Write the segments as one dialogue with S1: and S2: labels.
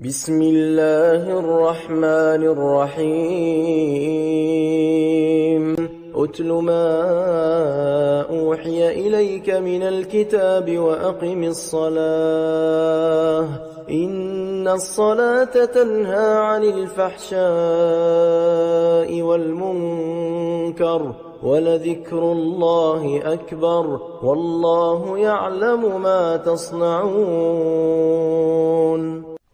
S1: بسم الله الرحمن الرحيم أتل ما أوحي إليك من الكتاب وأقم الصلاة إن الصلاة تنهى عن الفحشاء والمنكر ولذكر الله أكبر والله يعلم ما تصنعون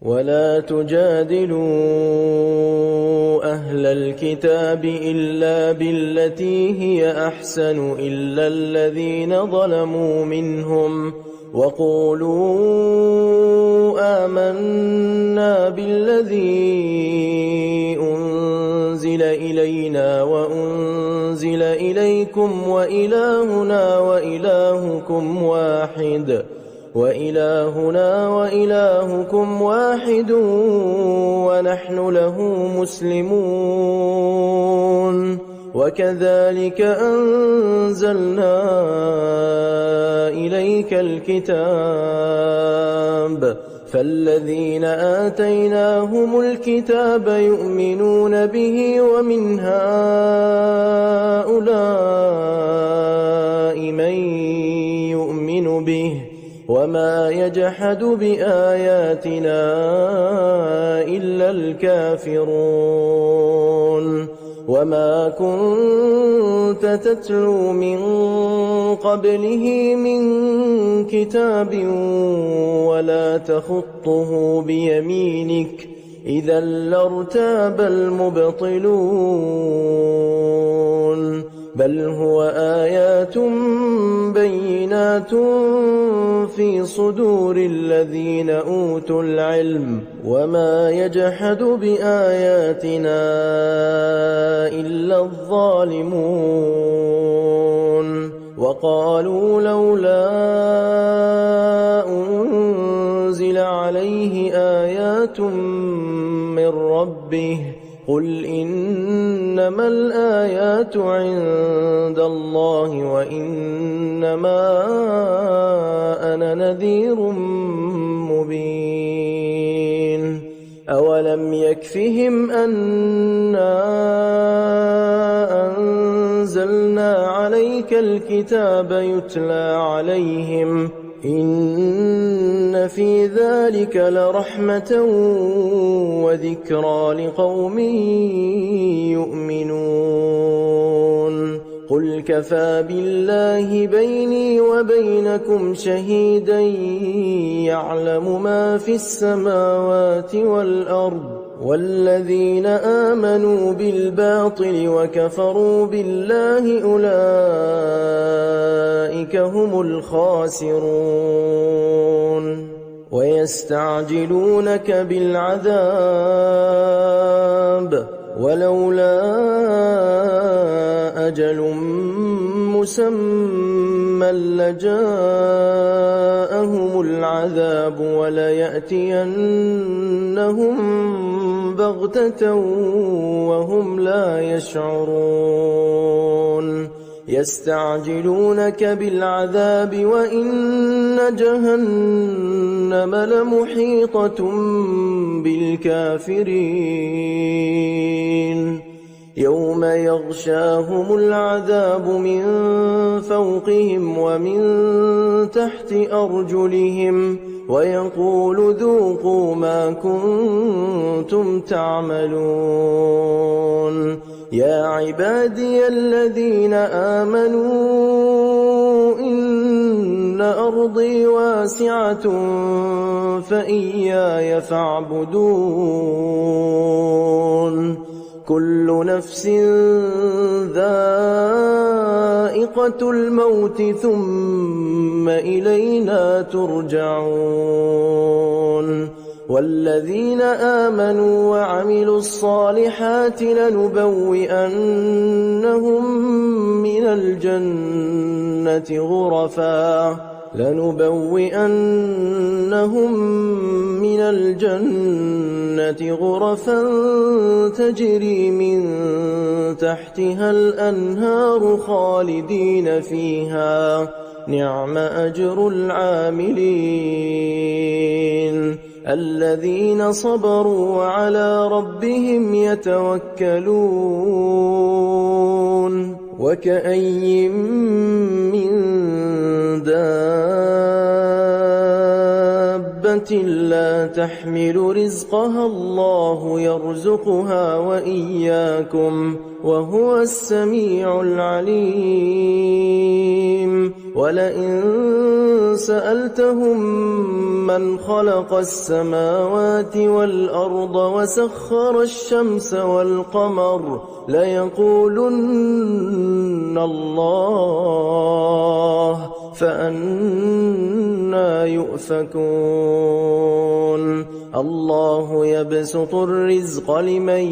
S1: ولا تجادلوا أهل الكتاب إلا بالتي هي أحسن إلا الذين ظلموا منهم وقولوا آمنا بالذي أنزل إلينا وأنزل إليكم وإلهنا وإلهكم واحد ونحن له مسلمون وكذلك أنزلنا إليك الكتاب فالذين آتيناهم الكتاب يؤمنون به ومن هؤلاء من يؤمن به وما يجحد بآياتنا إلا الكافرون وما كنت تتلو من قبله من كتاب ولا تخطه بيمينك إذا لارتاب المبطلون بل هو آيات بينات في صدور الذين أوتوا العلم وما يجحد بآياتنا إلا الظالمون وقالوا لولا أنزل عليه آيات من ربه قل إنما الآيات عند الله وإنما أنا نذير مبين أولم يكفهم أنا أنزلنا عليك الكتاب يتلى عليهم إن في ذلك لرحمة وذكرى لقوم يؤمنون قل كفى بالله بيني وبينكم شهيدا يعلم ما في السماوات والأرض والذين آمنوا بالباطل وكفروا بالله أولئك هم الخاسرون ويستعجلونك بالعذاب ولولا أجل مسمى لجاءهم العذاب وليأتينهم بغتة وهم لا يشعرون يستعجلونك بالعذاب وإن جهنم لمحيطة بالكافرين يوم يغشاهم العذاب من فوقهم ومن تحت أرجلهم ويقول ذوقوا ما كنتم تعملون يا عبادي الذين آمنوا إن أرضي واسعة فإياي فاعبدون كل نفس ذائقة الموت ثم إلينا ترجعون والذين آمنوا وعملوا الصالحات لنبوئنهم من الجنة غرفا تجري من تحتها الأنهار خالدين فيها نعم أجر العاملين الذين صبروا وعلى ربهم يتوكلون وكأين من دابة لا تحمل رزقها الله يرزقها وإياكم وهو السميع العليم ولئن سألتهم من خلق السماوات والأرض وسخر الشمس والقمر ليقولن الله فأنى يؤفكون الله يبسط الرزق لمن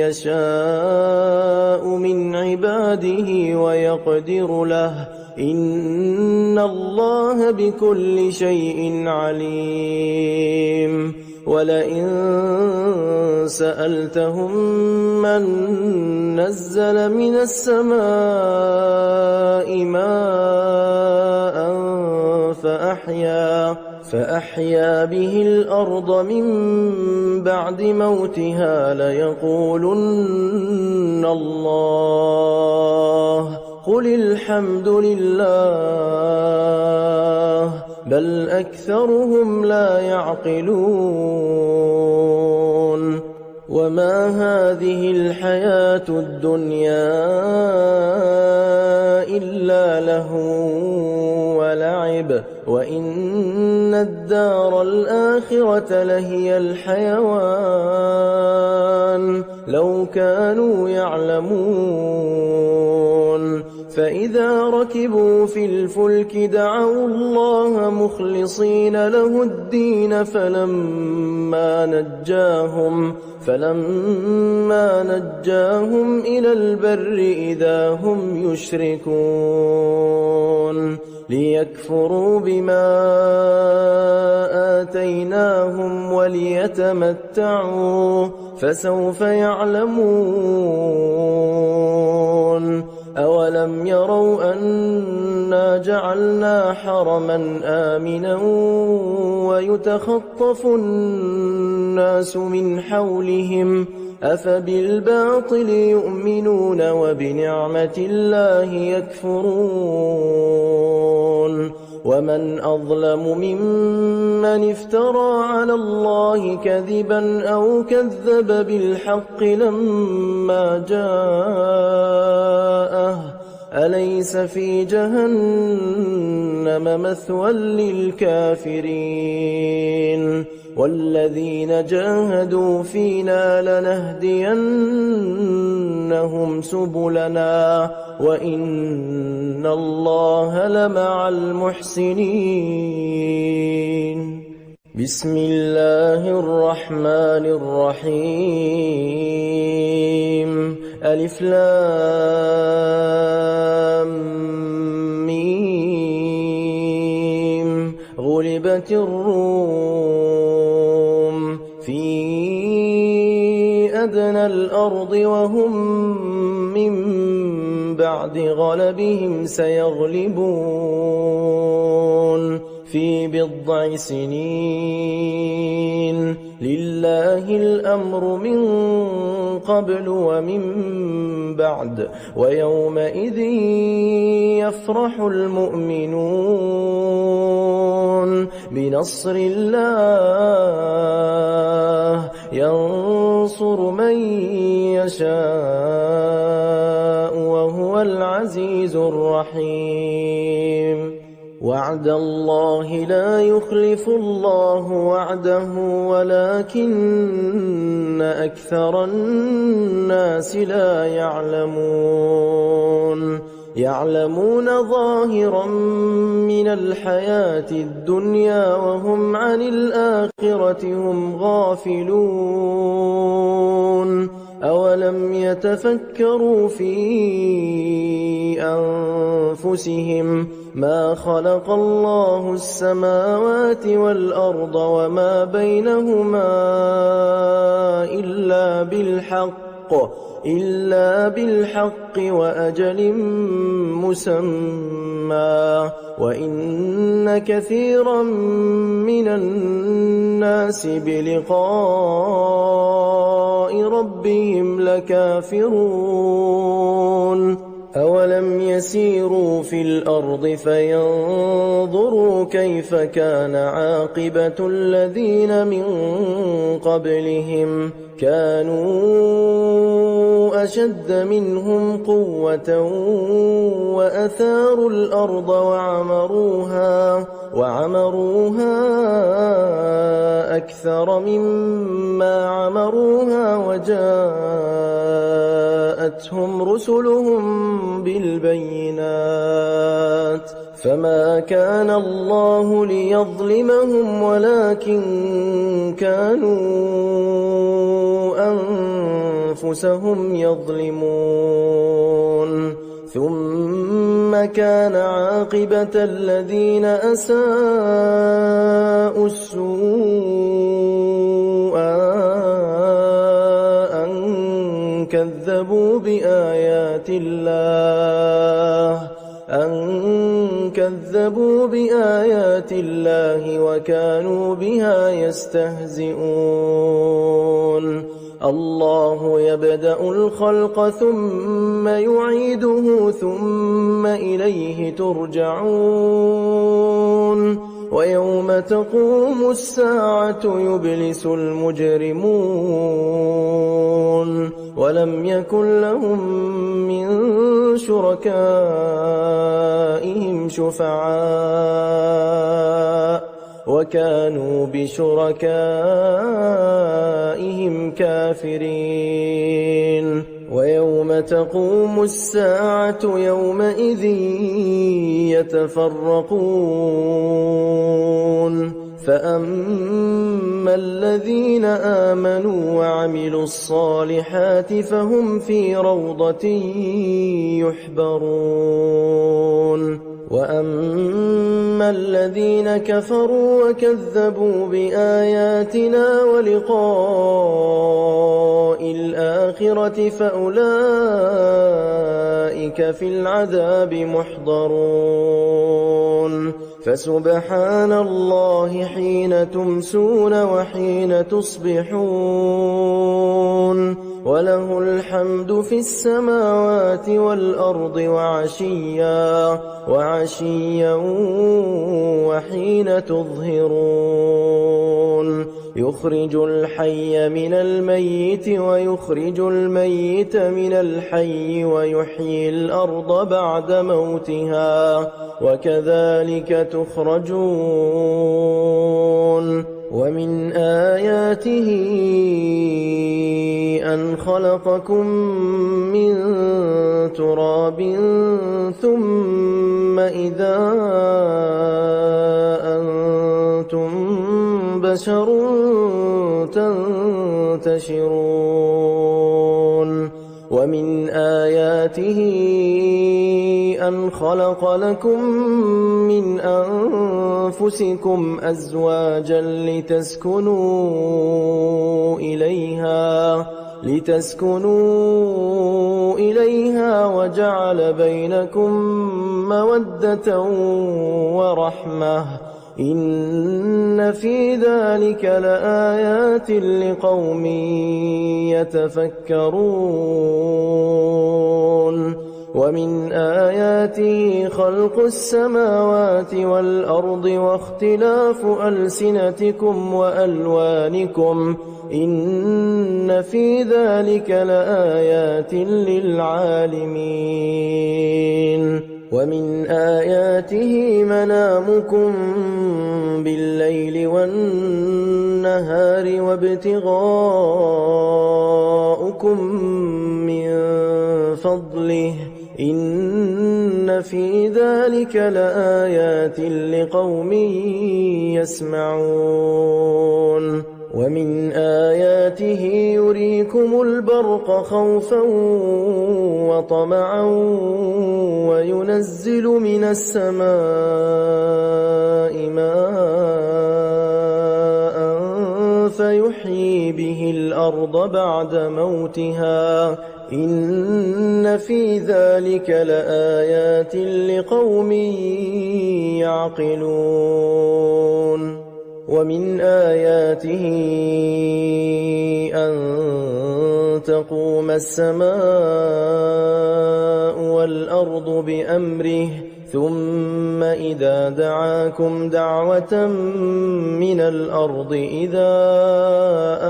S1: يشاء من عباده ويقدر له إن الله بكل شيء عليم ولئن سألتهم من نزل من السماء ماء فأحيا به الأرض من بعد موتها ليقولن الله قل الحمد لله بل أكثرهم لا يعقلون وما هذه الحياة الدنيا إلا لهو ولعب وإن الدار الآخرة لهي الحيوان لو كانوا يعلمون فإذا ركبوا في الفلك دعوا الله مخلصين له الدين فلما نجاهم إلى البر إذا هم يشركون ليكفروا بما آتيناهم وليتمتعوا فسوف يعلمون أولم يروا أنا جعلنا حرما آمنا ويتخطف الناس من حولهم أفبالباطل يؤمنون وبنعمة الله يكفرون ومن أظلم ممن افترى على الله كذبا أو كذب بالحق لما جاءه أليس في جهنم مثوى للكافرين والذين جاهدوا فينا لنهدينهم سبلنا وإن الله لمع المحسنين بسم الله الرحمن الرحيم ألف لام ميم غلبت الروم في أدنى الأرض وهم من بعد غلبهم سيغلبون في بضع سنين لله الأمر من قبل ومن بعد ويومئذ يفرح المؤمنون بنصر الله ينصر من يشاء وهو العزيز الرحيم وعد الله لا يخلف الله وعده ولكن أكثر الناس لا يعلمون ظاهرا من الحياة الدنيا وهم عن الآخرة هم غافلون أولم يتفكروا في أنفسهم ما خلق الله السماوات والأرض وما بينهما إلا بالحق إلا بالحق وأجل مسمى وإن كثيرا من الناس بلقاء ربهم لكافرون أولم يسيروا في الأرض فينظروا كيف كان عاقبة الذين من قبلهم كانوا أشد منهم قوة وأثاروا الأرض وعمروها أكثر مما عمروها وجاءتهم رسلهم بالبينات فما كان الله ليظلمهم ولكن كانوا أنفسهم يظلمون ثم كان عاقبة الذين أساءوا السوء أن كذبوا بآيات الله وكانوا بها يستهزئون الله يبدأ الخلق ثم يعيده ثم إليه ترجعون ويوم تقوم الساعة يبلس المجرمون ولم يكن لهم من شركائهم شفعاء وكانوا بشركائهم كافرين ويوم تقوم الساعة يومئذ يتفرقون فأما الذين آمنوا وعملوا الصالحات فهم في روضة يحبرون وأما الذين كفروا وكذبوا بآياتنا ولقاء الآخرة فأولئك في العذاب محضرون فسبحان الله حين تمسون وحين تصبحون وله الحمد في السماوات والأرض وعشيا وحين تظهرون يخرج الحي من الميت ويخرج الميت من الحي ويحيي الأرض بعد موتها وكذلك تخرجون ومن آياته أن خلقكم من تراب ثم إذا أنتم بشر تنتشرون ومن آياته أن خلق لكم من أنفسكم أزواجا لتسكنوا إليها وجعل بينكم مودة ورحمة إن في ذلك لآيات لقوم يتفكرون ومن آياته خلق السماوات والأرض واختلاف ألسنتكم وألوانكم إن في ذلك لآيات للعالمين ومن آياته منامكم بالليل والنهار وابتغاؤكم من فضله إن في ذلك لآيات لقوم يسمعون ومن آياته يريكم البرق خوفا وطمعا وينزل من السماء ماء فيحيي به الأرض بعد موتها إن في ذلك لآيات لقوم يعقلون ومن آياته أن تقوم السماء والأرض بأمره ثم إذا دعاكم دعوة من الأرض إذا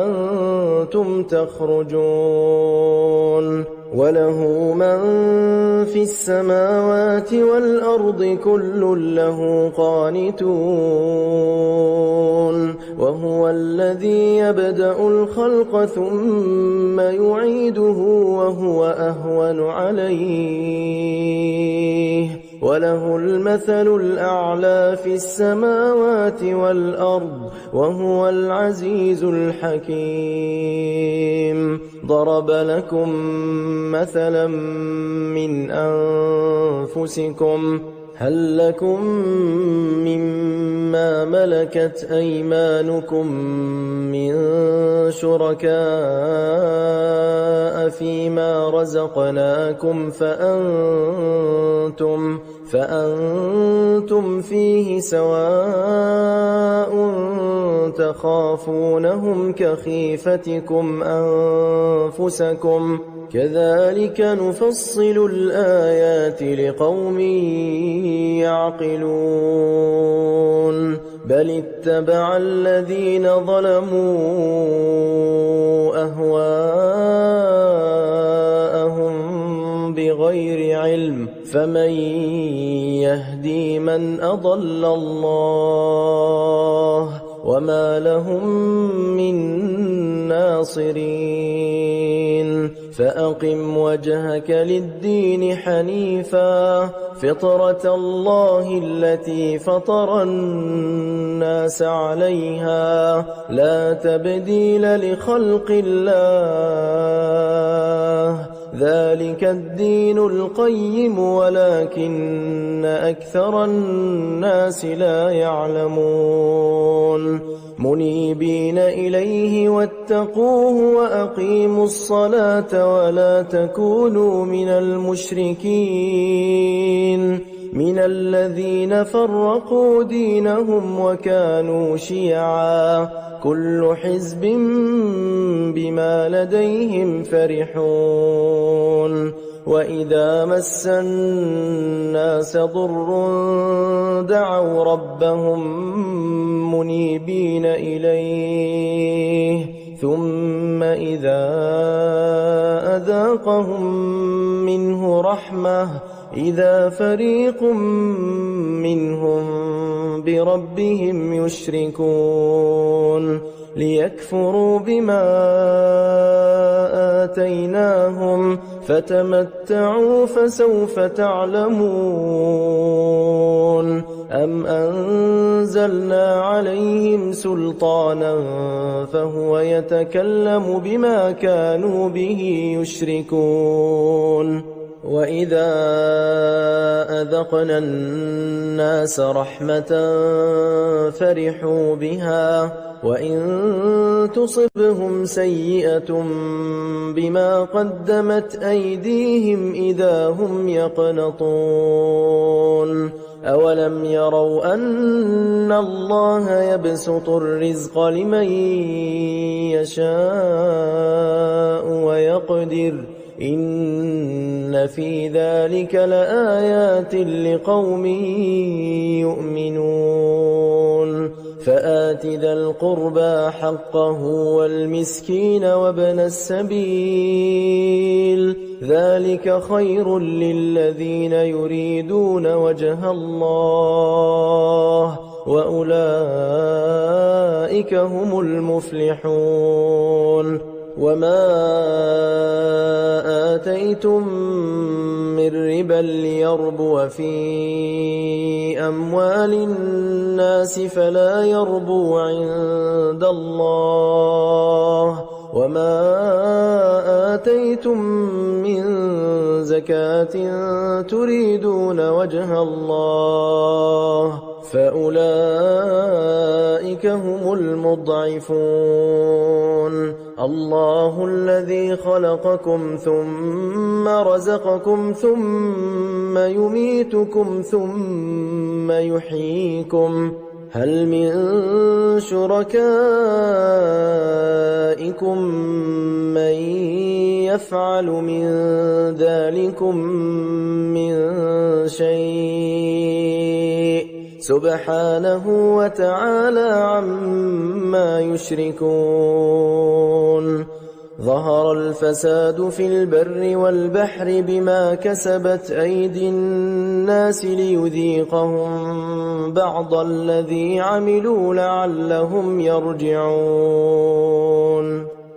S1: أنتم تخرجون وله من في السماوات والأرض كل له قانتون وهو الذي يبدأ الخلق ثم يعيده وهو أهون عليه وله المثل الأعلى في السماوات والأرض وهو العزيز الحكيم ضرب لكم مثلا من أنفسكم هل لكم مما ملكت أيمانكم من شركاء فيما رزقناكم فأنتم فيه سواء تخافونهم كخيفتكم أنفسكم كذلك نفصل الآيات لقوم يعقلون بل اتبع الذين ظلموا أهواءهم بغير علم فمن يهدي من أضل الله وما لهم من ناصرين فأقم وجهك للدين حنيفا فطرة الله التي فطر الناس عليها لا تبديل لخلق الله ذلك الدين القيم ولكن أكثر الناس لا يعلمون منيبين إليه واتقوه وأقيموا الصلاة ولا تكونوا من المشركين من الذين فرقوا دينهم وكانوا شيعا كل حزب بما لديهم فرحون وإذا مس الناس ضر دعوا ربهم منيبين إليه ثم إذا أذاقهم منه رحمة إذا فريق منهم بربهم يشركون ليكفروا بما آتيناهم فتمتعوا فسوف تعلمون أم أنزلنا عليهم سلطانا فهو يتكلم بما كانوا به يشركون وإذا أذقنا الناس رحمة فرحوا بها وإن تصبهم سيئة بما قدمت أيديهم إذا هم يقنطون أولم يروا أن الله يبسط الرزق لمن يشاء ويقدر إن في ذلك لآيات لقوم يؤمنون فآت ذا القربى حقه والمسكين وابن السبيل ذلك خير للذين يريدون وجه الله وأولئك هم المفلحون وما آتيتم من ربا ليربو في أموال الناس فلا يربو عند الله وما آتيتم من زكاة تريدون وجه الله فأولئك فأولئك هم المضعفون. الله الذي خلقكم ثم رزقكم ثم يميتكم ثم يحييكم، هل من شركائكم من يفعل من ذلكم من شيء؟ سبحانه وتعالى عما يشركون. ظهر الفساد في البر والبحر بما كسبت أيدي الناس ليذيقهم بعض الذي عملوا لعلهم يرجعون.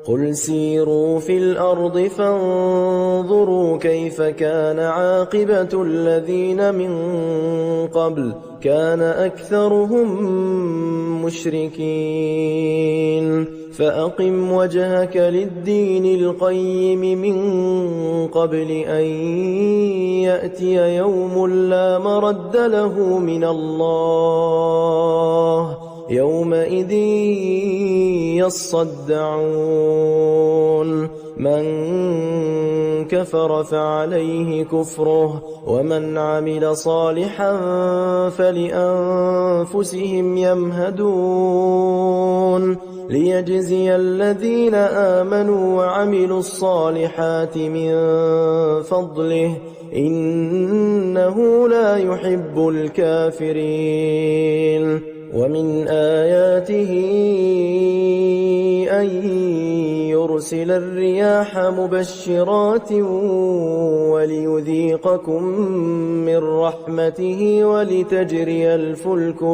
S1: قل سيروا في الأرض فانظروا كيف كان عاقبة الذين من قبل، كان أكثرهم مشركين. فأقم وجهك للدين القيم من قبل أن يأتي يوم لا مرد له من الله، يومئذ يصدعون. من كفر فعليه كفره، ومن عمل صالحا فلأنفسهم يمهدون، ليجزي الذين آمنوا وعملوا الصالحات من فضله، إنه لا يحب الكافرين. ومن آياته أن يرسل الرياح مبشرات وليذيقكم من رحمته ولتجري الفلك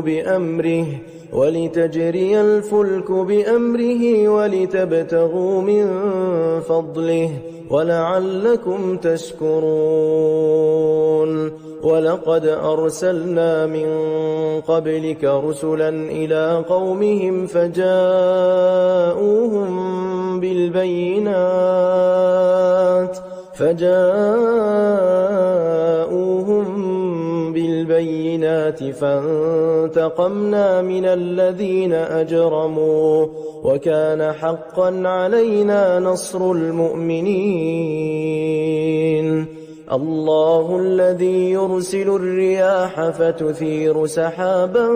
S1: بأمره ولتبتغوا من فضله ولعلكم تشكرون. ولقد أرسلنا من قبلك رسلا إلى قومهم فجاءوهم بالبينات فانتقمنا من الذين أجرموا، وكان حقا علينا نصر المؤمنين. الله الذي يرسل الرياح فتثير سحابا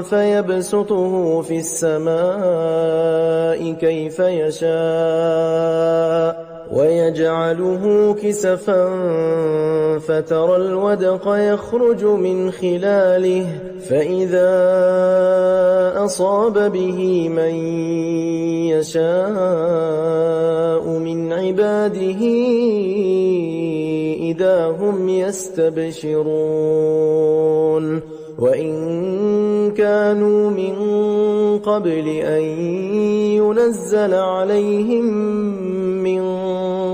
S1: فيبسطه في السماء كيف يشاء ويجعله كسفا فترى الودق يخرج من خلاله، فإذا أصاب به من يشاء من عباده إذا هم يستبشرون. وإن كانوا من قبل أن ينزل عليهم من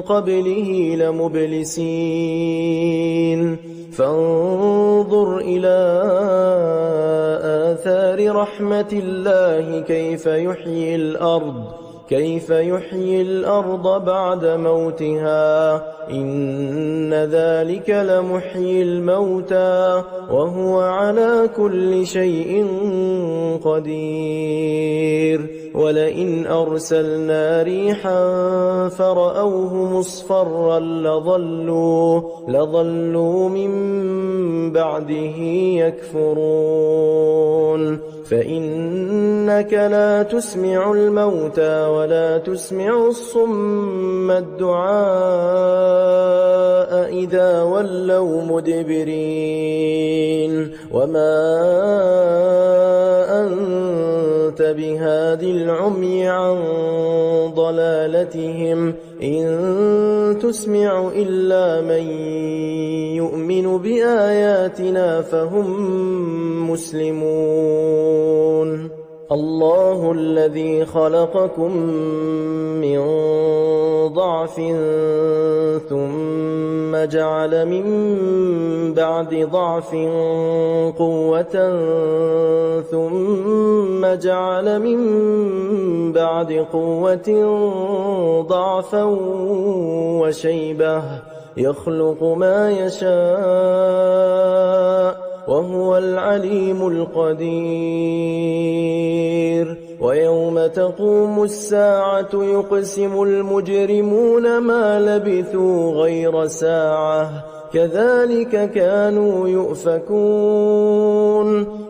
S1: قبله لمبلسين. فانظر إلى آثار رحمة الله كيف يحيي الأرض بعد موتها، إن ذلك لمحيي الموتى وهو على كل شيء قدير. ولئن أرسلنا ريحا فرأوه مصفرا لظلوا من بعده يكفرون. فإنك لا تسمع الموتى ولا تسمع الصم الدعاء إذا ولوا مدبرين. وما أنت بهاد العمي عن ضلالتهم، إن تسمع إلا من يؤمن بآياتنا فهم مسلمون. الله الذي خلقكم من ضعف ثم جعل من بعد ضعف قوة ثم جعل من بعد قوة ضعفا وشيبة، يخلق ما يشاء وهو العليم القدير ويوم تقوم الساعة يقسم المجرمون ما لبثوا غير ساعة كذلك كانوا يؤفكون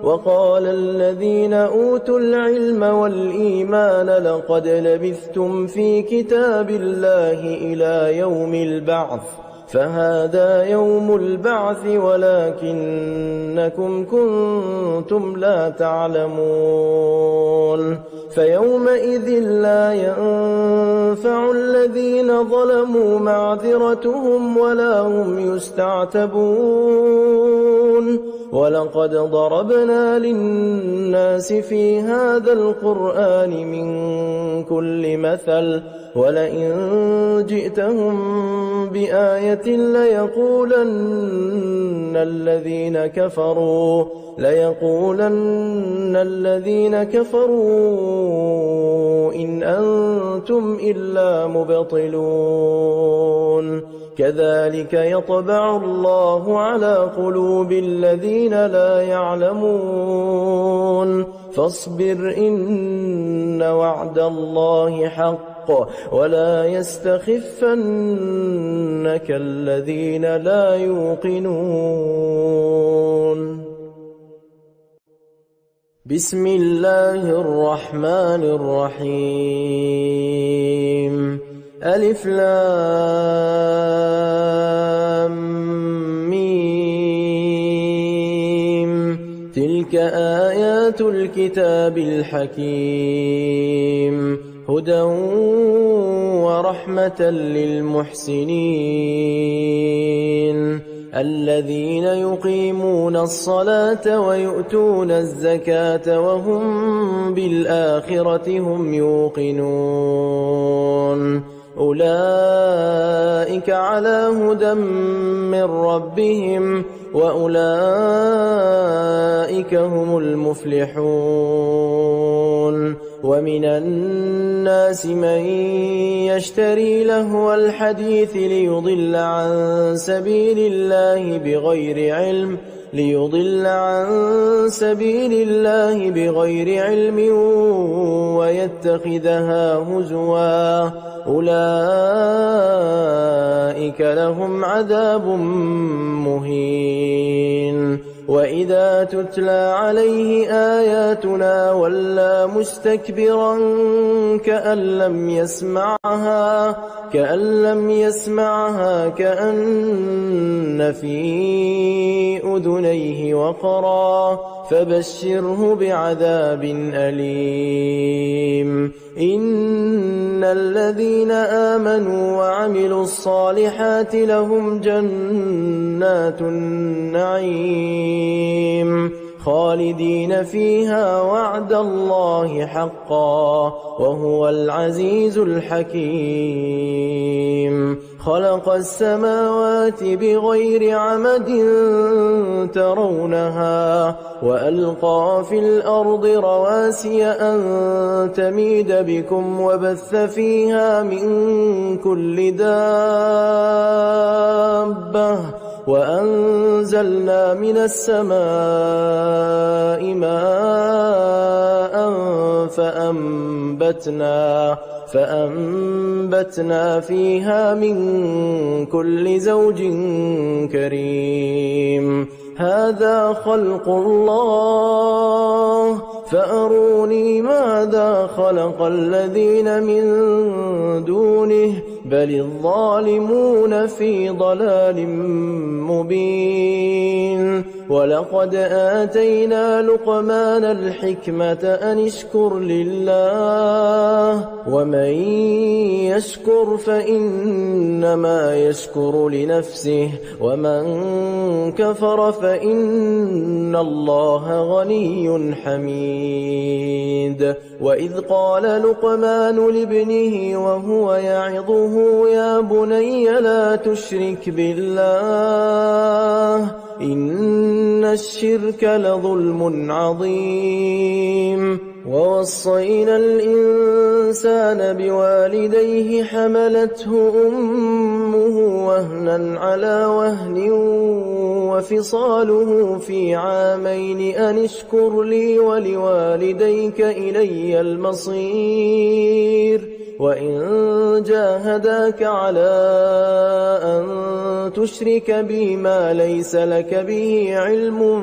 S1: وقال الذين أوتوا العلم والإيمان لقد لبثتم في كتاب الله إلى يوم البعث فهذا يوم البعث ولكنكم كنتم لا تعلمون فيومئذ لا ينفع الذين ظلموا معذرتهم ولا هم يستعتبون ولقد ضربنا للناس في هذا القرآن من كل مثل ولئن جئتهم بآية ليقولن الذين كفروا إن أنتم إلا مبطلون كذلك يطبع الله على قلوب الذين لا يعلمون فاصبر إن وعد الله حق ولا يستخفنك الذين لا يوقنون بسم الله الرحمن الرحيم ألف لام ميم تلك آيات الكتاب الحكيم هدى ورحمة للمحسنين الذين يقيمون الصلاة ويؤتون الزكاة وهم بالآخرة هم يوقنون أولئك على هدى من ربهم وأولئك هم المفلحون ومن الناس من يشتري لهو الحديث ليضل عن سبيل الله بغير علم ويتخذها هزوا أولئك لهم عذاب مهين وإذا تتلى عليه آياتنا ولى مستكبرا كأن لم يسمعها كأن في أذنيه وقرا فبشره بعذاب أليم إن الذين آمنوا وعملوا الصالحات لهم جنات النعيم خالدين فيها وعد الله حقا وهو العزيز الحكيم خلق السماوات بغير عمد ترونها وألقى في الأرض رواسي أن تميد بكم وبث فيها من كل دابة وأنزلنا من السماء ماء فأنبتنا فيها من كل زوج كريم هذا خلق الله فأروني ماذا خلق الذين من دونه بل الظالمون في ضلال مبين ولقد آتينا لقمان الحكمة أن اشكر لله ومن يشكر فإنما يشكر لنفسه ومن كفر فإن الله غني حميد وإذ قال لقمان لابنه وهو يعظه يا بني لا تشرك بالله إن الشرك لظلم عظيم ووصينا الإنسان الإنسان بوالديه حملته أمه وهنا على وهن وفصاله في عامين أن اشكر لي ولوالديك إلي المصير وإن جاهداك على أن تشرك بي ما ليس لك به علم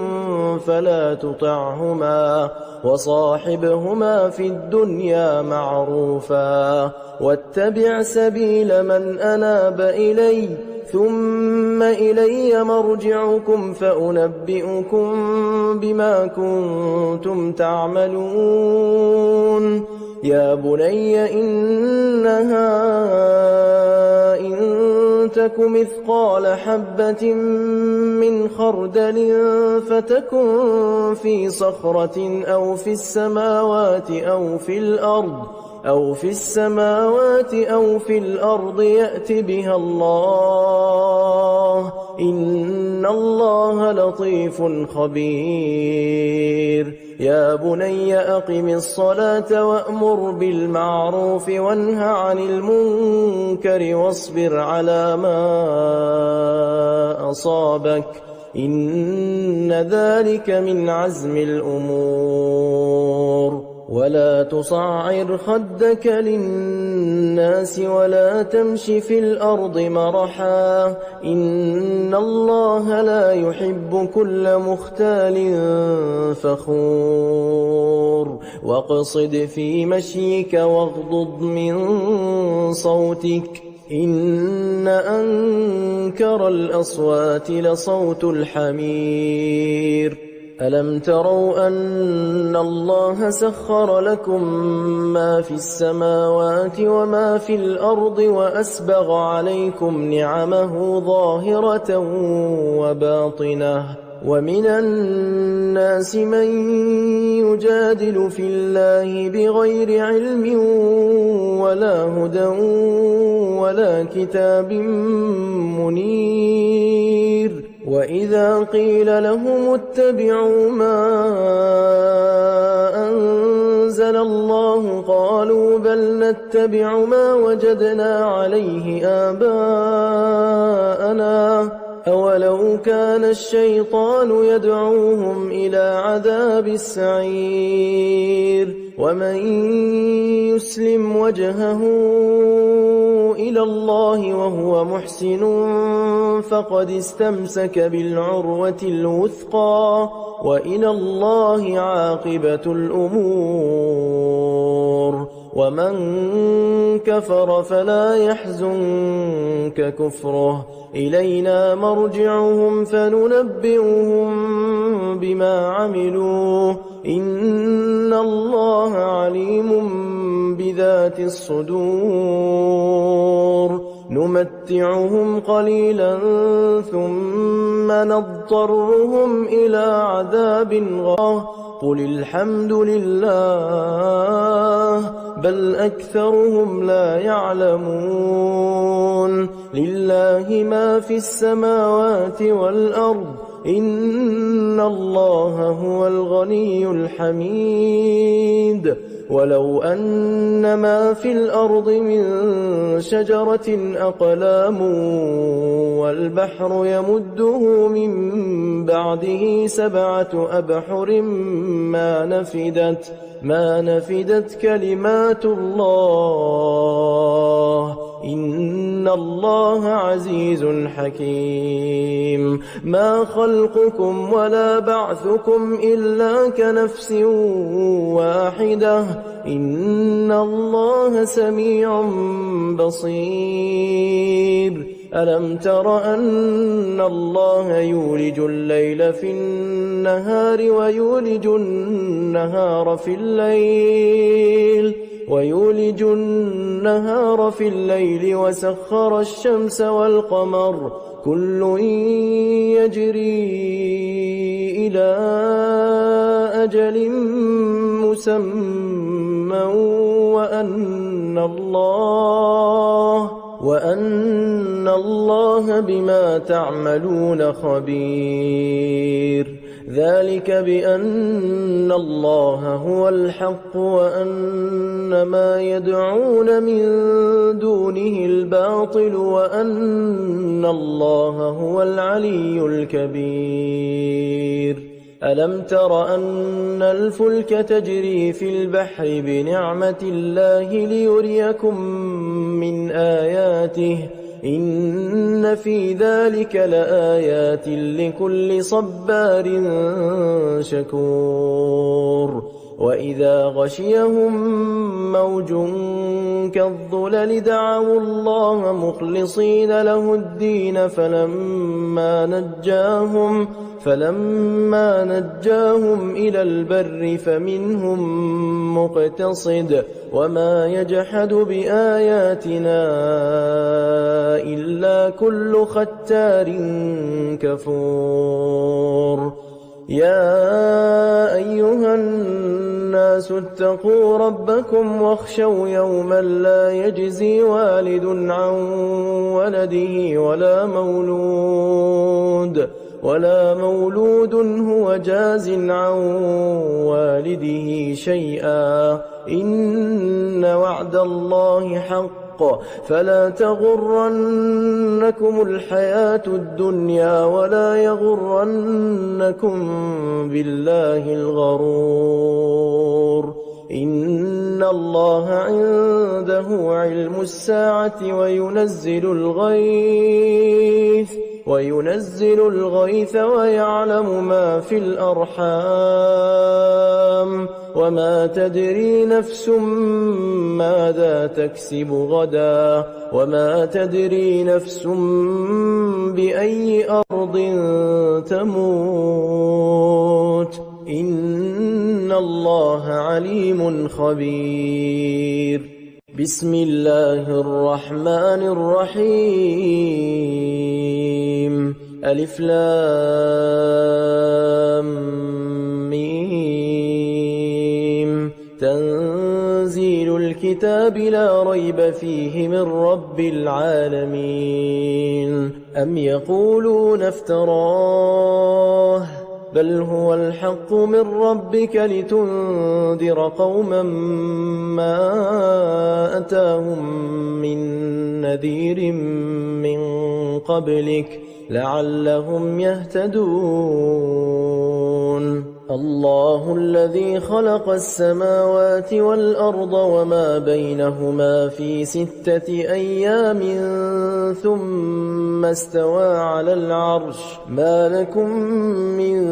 S1: فلا تطعهما وصاحبهما في الدنيا معروفا واتبع سبيل من أناب إلي ثم إلي مرجعكم فأنبئكم بما كنتم تعملون يا بني إنها إن تك مثقال حبة من خردل فتكن في صخرة أو في السماوات أو في الأرض يأت بها الله إن الله لطيف خبير يا بني أقم الصلاة وأمر بالمعروف وانه عن المنكر واصبر على ما أصابك إن ذلك من عزم الأمور ولا تصعر خدك للناس ولا تمش في الأرض مرحا إن الله لا يحب كل مختال فخور واقصد في مشيك واغضض من صوتك إن أنكر الأصوات لصوت الحمير ألم تروا أن الله سخر لكم ما في السماوات وما في الأرض وأسبغ عليكم نعمه ظاهرة وباطنة ومن الناس من يجادل في الله بغير علم ولا هدى ولا كتاب منير وإذا قيل لهم اتبعوا ما أنزل الله قالوا بل نتبع ما وجدنا عليه آباءنا أولو كان الشيطان يدعوهم إلى عذاب السعير ومن يسلم وجهه إلى الله وهو محسن فقد استمسك بالعروة الوثقى وإلى الله عاقبة الأمور ومن كفر فلا يحزنك كفره إلينا مرجعهم فننبئهم بما عملوا إن الله عليم بذات الصدور نمتعهم قليلا ثم نضطرهم إلى عذاب غليظ قل الحمد لله بل أكثرهم لا يعلمون لله ما في السماوات والأرض إن الله هو الغني الحميد ولو أن ما في الأرض من شجرة أقلام والبحر يمده من بعده 7 أبحر ما نفدت كلمات الله إن الله عزيز حكيم ما خلقكم ولا بعثكم إلا كنفس واحدة إن الله سميع بصير ألم تر أن الله يولج الليل في النهار ويولج النهار في الليل وسخر الشمس والقمر كل يجري إلى أجل مسمى وأن الله بما تعملون خبير ذلك بأن الله هو الحق وأن ما يدعون من دونه الباطل وأن الله هو العلي الكبير ألم تر أن الفلك تجري في البحر بنعمة الله ليريكم من آياته إن في ذلك لآيات لكل صبار شكور وإذا غشيهم موج كالظلل دعوا الله مخلصين له الدين فلما نجاهم إلى البر فمنهم مقتصد وما يجحد بآياتنا إلا كل ختار كفور يا أيها الناس اتقوا ربكم واخشوا يوما لا يجزي والد عن ولده ولا مولود هو جاز عن والده شيئا إن وعد الله حق فلا تغرنكم الحياة الدنيا ولا يغرنكم بالله الغرور إن الله عنده علم الساعة وينزل الغيث ويعلم ما في الأرحام وما تدري نفس ماذا تكسب غدا وما تدري نفس بأي أرض تموت إن الله عليم خبير بسم الله الرحمن الرحيم ألف لام ميم تنزيل الكتاب لا ريب فيه من رب العالمين أم يقولون افتراه بل هو الحق من ربك لتنذر قوما ما أتاهم من نذير من قبلك لعلهم يهتدون الله الذي خلق السماوات والأرض وما بينهما في 6 أيام ثم استوى على العرش ما لكم من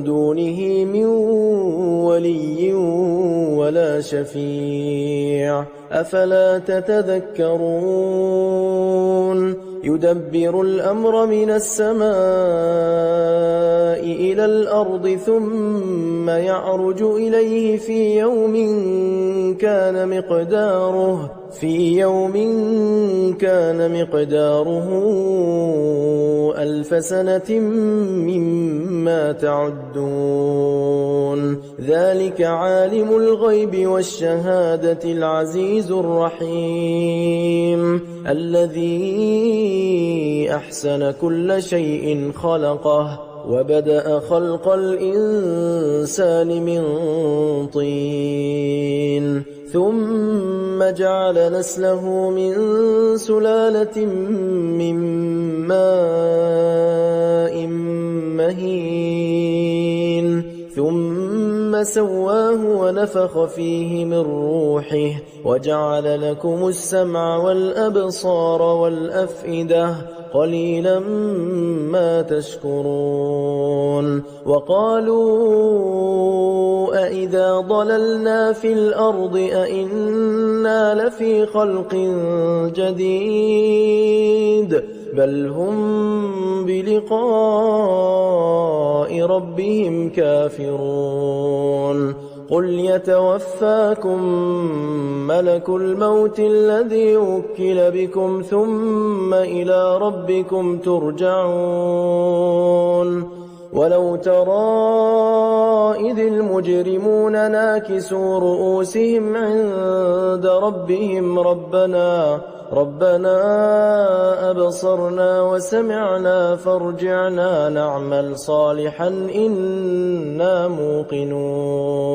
S1: دونه من ولي ولا شفيع أفلا تتذكرون يدبر الأمر من السماء إلى الأرض ثم يعرج إليه في يوم كان مقداره 1000 سنة مما تعدون ذلك عالم الغيب والشهادة العزيز الرحيم الذي أحسن كل شيء خلقه وبدأ خلق الإنسان من طين ثم جعل نسله من سلالة من ماء مهين ثم سواه ونفخ فيه من روحه وجعل لكم السمع والأبصار والأفئدة قليلا ما تشكرون وقالوا أئذا ضللنا في الأرض أئنا لفي خلق جديد بل هم بلقاء ربهم كافرون قل يتوفاكم ملك الموت الذي وكل بكم ثم إلى ربكم ترجعون ولو ترى إذ المجرمون ناكسوا رؤوسهم عند ربهم ربنا أبصرنا وسمعنا فارجعنا نعمل صالحا إنا موقنون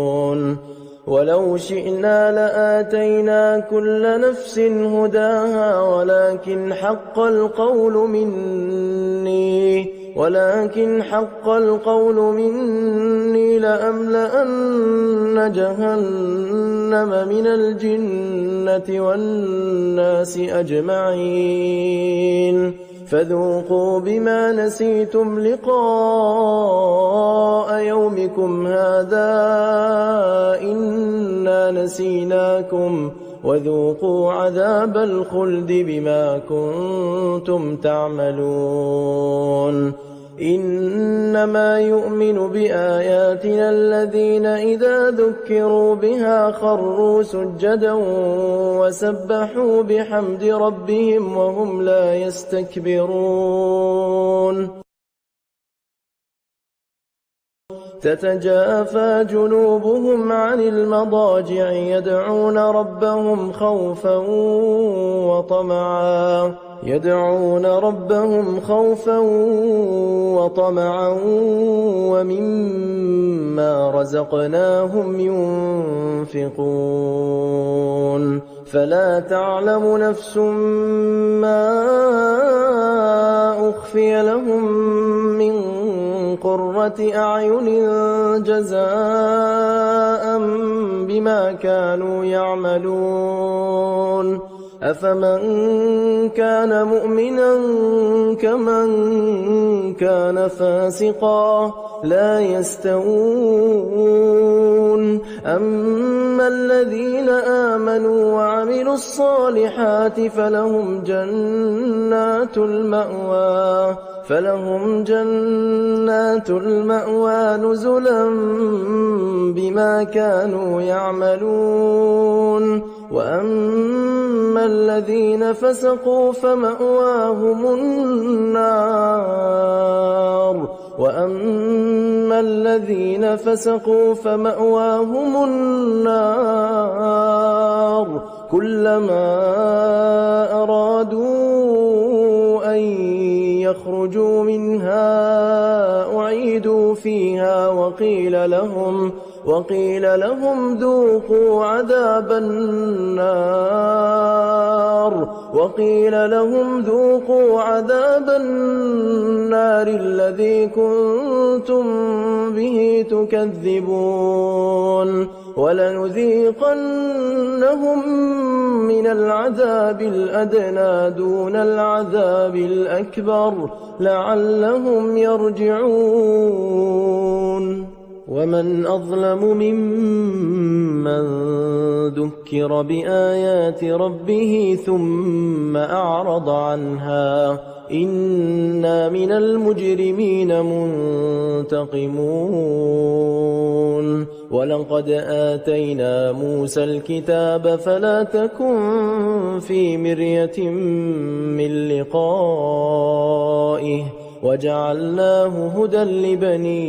S1: ولو شئنا لآتينا كل نفس هداها ولكن حق القول مني لأملأن جهنم من الجنة والناس أجمعين فذوقوا بما نسيتم لقاء يومكم هذا إنا نسيناكم وذوقوا عذاب الخلد بما كنتم تعملون إنما يؤمن بآياتنا الذين إذا ذكروا بها خروا سجدا وسبحوا بحمد ربهم وهم لا يستكبرون تتجافى جنوبهم عن المضاجع يدعون ربهم خوفا وطمعا ومما رزقناهم ينفقون فلا تعلم نفس ما أخفي لهم من قرة أعين جزاء بما كانوا يعملون أفمن كان مؤمنا كمن كان فاسقا لا يستوون أما الذين آمنوا وعملوا الصالحات فلهم جنات المأوى نزلا بما كانوا يعملون وأما الذين فسقوا فمأواهم النار كلما أرادوا أن يخرجوا منها أعيدوا فيها وقيل لهم ذوقوا عذاب النار الذي كنتم به تكذبون ولنذيقنهم من العذاب الأدنى دون العذاب الأكبر لعلهم يرجعون ومن أظلم ممن ذكر بآيات ربه ثم أعرض عنها إنا من المجرمين منتقمون ولقد آتينا موسى الكتاب فلا تكن في مرية من لقائه وجعلناه هدى لبني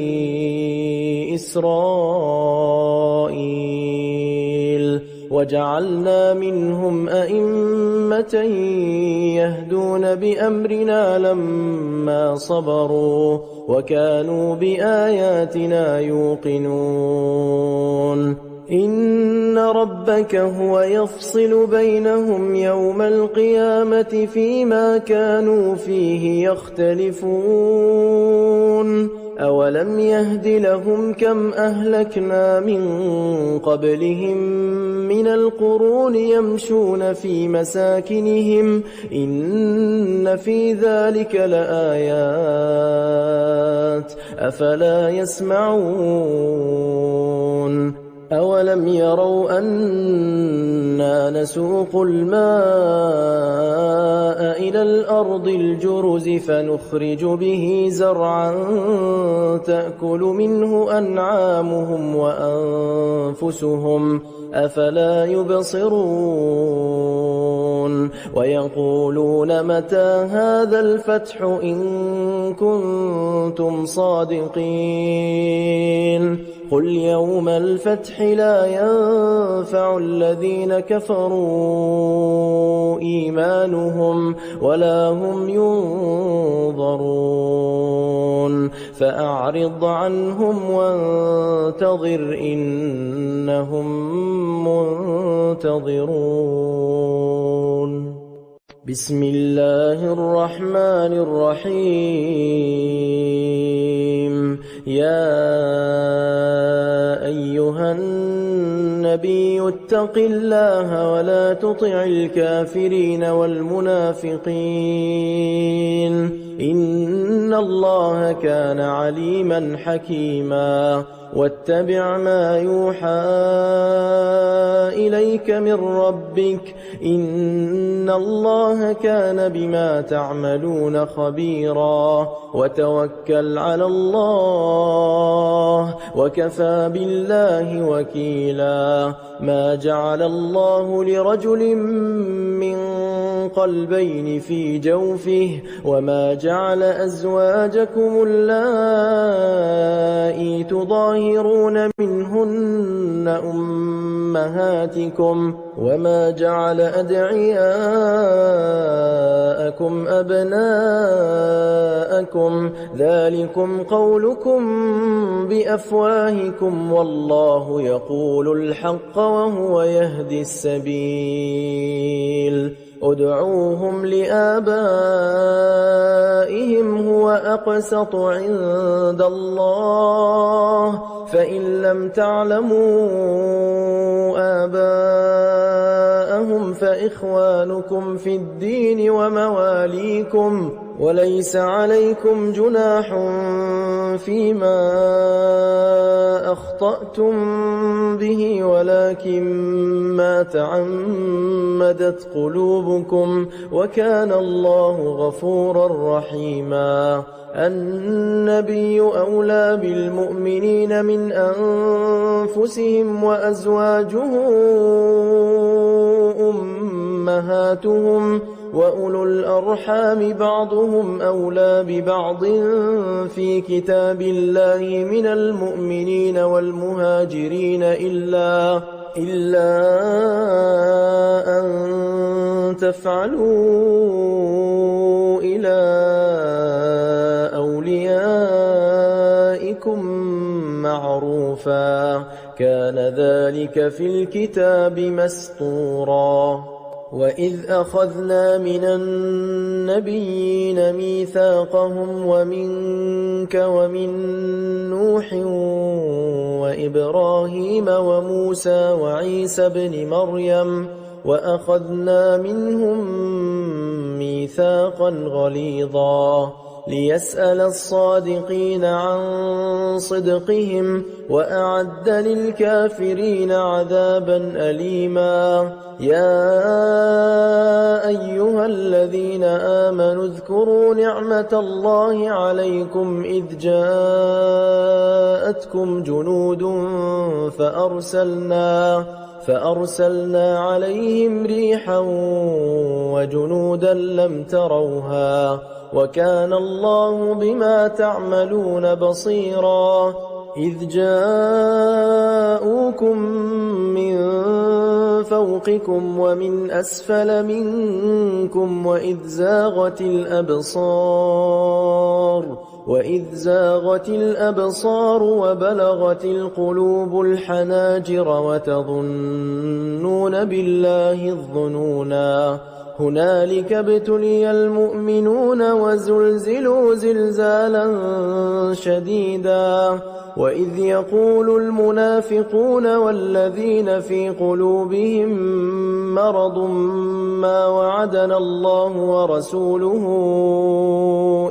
S1: إسرائيل وجعلنا منهم أئمة يهدون بأمرنا لما صبروا وكانوا بآياتنا يوقنون إن ربك هو يفصل بينهم يوم القيامة فيما كانوا فيه يختلفون أولم يهد لهم كم أهلكنا من قبلهم من القرون يمشون في مساكنهم إن في ذلك لآيات أفلا يسمعون أولم يروا أنا نسوق الماء إلى الأرض الجرز فنخرج به زرعا تأكل منه أنعامهم وأنفسهم أفلا يبصرون ويقولون متى هذا الفتح إن كنتم صادقين قل يوم الفتح لا ينفع الذين كفروا إيمانهم ولا هم ينظرون فأعرض عنهم وانتظر إنهم منتظرون بسم الله الرحمن الرحيم يا أيها النبي اتق الله ولا تطع الكافرين والمنافقين إن الله كان عليما حكيما واتبع ما يوحى إليك من ربك إن الله كان بما تعملون خبيرا وتوكل على الله وكفى بالله وكيلا ما جعل الله لرجل من قلبين في جوفه وما جعل أزواجكم اللائي تظاهرون منهن أمهاتكم وما جعل أدعياءكم أبناءكم ذلكم قولكم بأفواهكم والله يقول الحق وهو يهدي السبيل ادعوهم لآبائهم هو أقسط عند الله فإن لم تعلموا آباءهم فإخوانكم في الدين ومواليكم وليس عليكم جناح فيما أخطأتم به ولكن ما تعمدت قلوبكم وكان الله غفورا رحيما النبي أولى بالمؤمنين من أنفسهم وأزواجه أمهاتهم وأولو الأرحام بعضهم أولى ببعض في كتاب الله من المؤمنين والمهاجرين إلا أن تفعلوا إلى أوليائكم معروفا كان ذلك في الكتاب مسطورا وإذ أخذنا من النبيين ميثاقهم ومنك ومن نوح وإبراهيم وموسى وعيسى بن مريم وأخذنا منهم ميثاقا غليظا ليسأل الصادقين عن صدقهم وأعد للكافرين عذابا أليما يا أيها الذين آمنوا اذكروا نعمة الله عليكم إذ جاءتكم جنود فأرسلنا عليهم ريحا وجنودا لم تروها وكان الله بما تعملون بصيرا إذ جاءوكم من فوقكم ومن أسفل منكم وإذ زاغت الأبصار وبلغت القلوب الحناجر وتظنون بالله الظنونا هنالك ابتلي المؤمنون وزلزلوا زلزالا شديدا وإذ يقول المنافقون والذين في قلوبهم مرض ما وعدنا الله ورسوله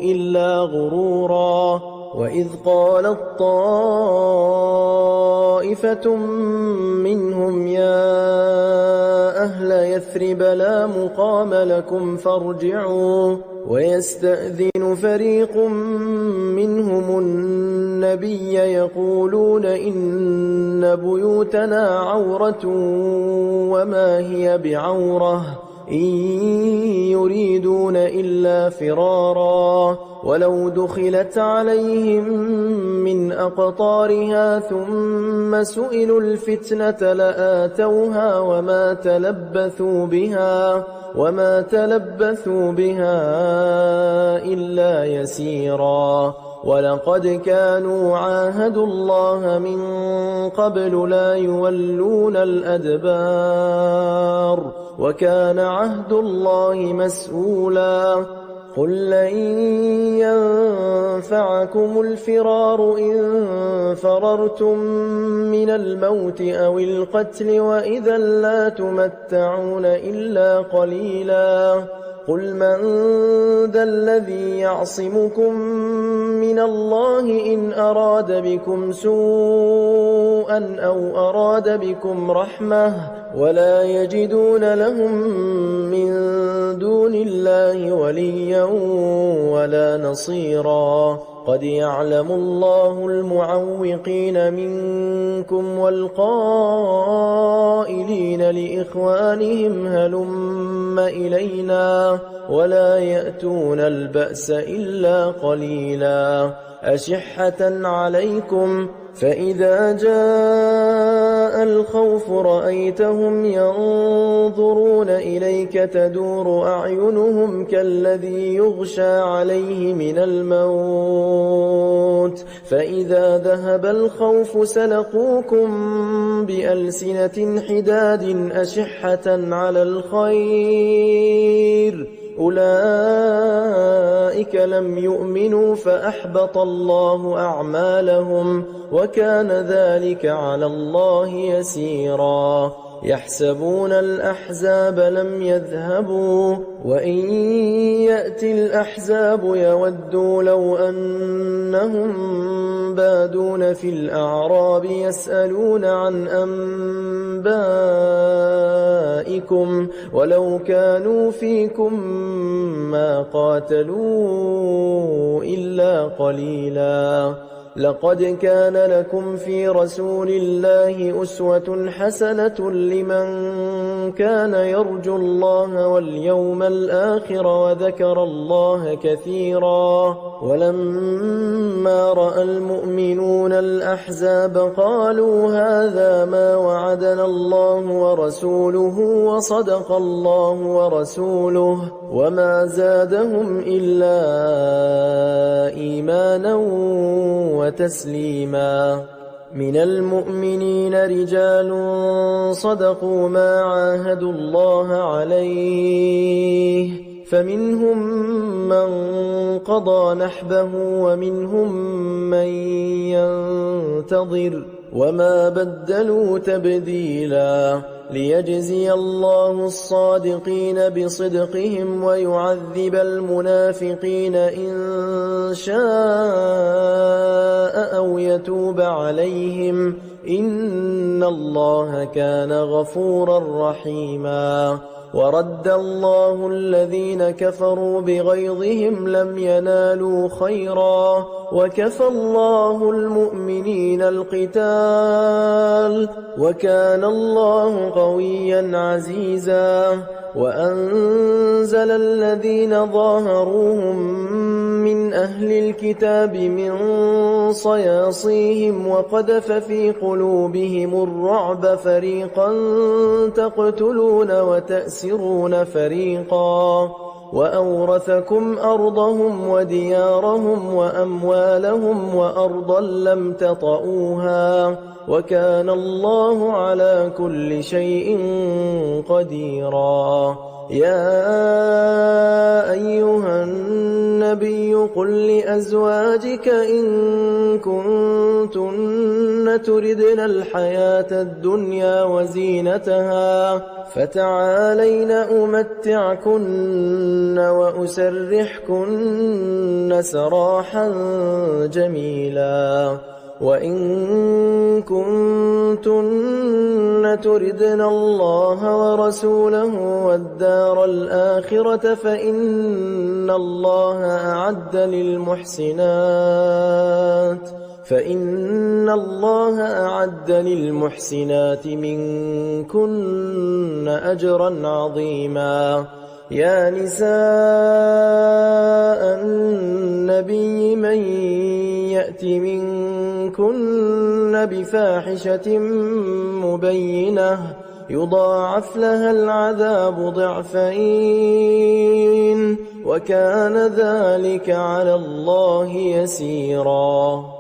S1: إلا غرورا وإذ قالت طائفة منهم يا أهل يثرب لا مقام لكم فارجعوا ويستأذن فريق منهم النبي يقولون إن بيوتنا عورة وما هي بعورة إن يريدون إلا فرارا ولو دخلت عليهم من أقطارها ثم سئلوا الفتنة لآتوها وما تلبثوا بها إلا يسيرا ولقد كانوا عاهدوا الله من قبل لا يولون الأدبار وكان عهد الله مسؤولا قل لن ينفعكم الفرار إن فررتم من الموت أو القتل وإذا لا تمتعون إلا قليلا قل من ذا الذي يعصمكم من الله إن أراد بكم سوءا أو أراد بكم رحمة ولا يجدون لهم من دون الله وليا ولا نصيرا قد يعلم الله المعوقين منكم والقائلين لإخوانهم هلم إلينا ولا يأتون البأس إلا قليلا أشحة عليكم فإذا جاء الخوف رأيتهم ينظرون إليك تدور أعينهم كالذي يغشى عليه من الموت فإذا ذهب الخوف سلقوكم بألسنة حداد أشحة على الخير أولئك لم يؤمنوا فأحبط الله أعمالهم وكان ذلك على الله يسيرا يحسبون الأحزاب لم يذهبوا وإن يأتي الأحزاب يودوا لو أنهم بادون في الأعراب يسألون عن أنبائكم ولو كانوا فيكم ما قاتلوا إلا قليلا لقد كان لكم في رسول الله أسوة حسنة لمن كان يرجو الله واليوم الآخر وذكر الله كثيرا ولما رأى المؤمنون الأحزاب قالوا هذا ما وعدنا الله ورسوله وصدق الله ورسوله وما زادهم إلا إيمانا وتسليما من المؤمنين رجال صدقوا ما عاهدوا الله عليه فمنهم من قضى نحبه ومنهم من ينتظر وما بدلوا تبديلا ليجزي الله الصادقين بصدقهم ويعذب المنافقين إن شاء أو يتوب عليهم إن الله كان غفورا رحيما ورد الله الذين كفروا بغيظهم لم ينالوا خيرا وكفى الله المؤمنين القتال وكان الله قويا عزيزا وأنزل الذين ظاهروهم من أهل الكتاب من صياصيهم وقذف في قلوبهم الرعب فريقا تقتلون وتأسرون فريقا وأورثكم أرضهم وديارهم وأموالهم وأرضا لم تطئوها وكان الله على كل شيء قديرا يا أيها النبي قل لأزواجك إن كنتن تردن الحياة الدنيا وزينتها فتعالين أمتعكن وأسرحكن سراحا جميلا وإن كنتن تردن الله ورسوله والدار الآخرة فإن الله أعد للمحسنات منكن أجرا عظيما. يا نساء النبي من يأت منكن بفاحشة مبينة يضاعف لها العذاب ضعفين وكان ذلك على الله يسيرا.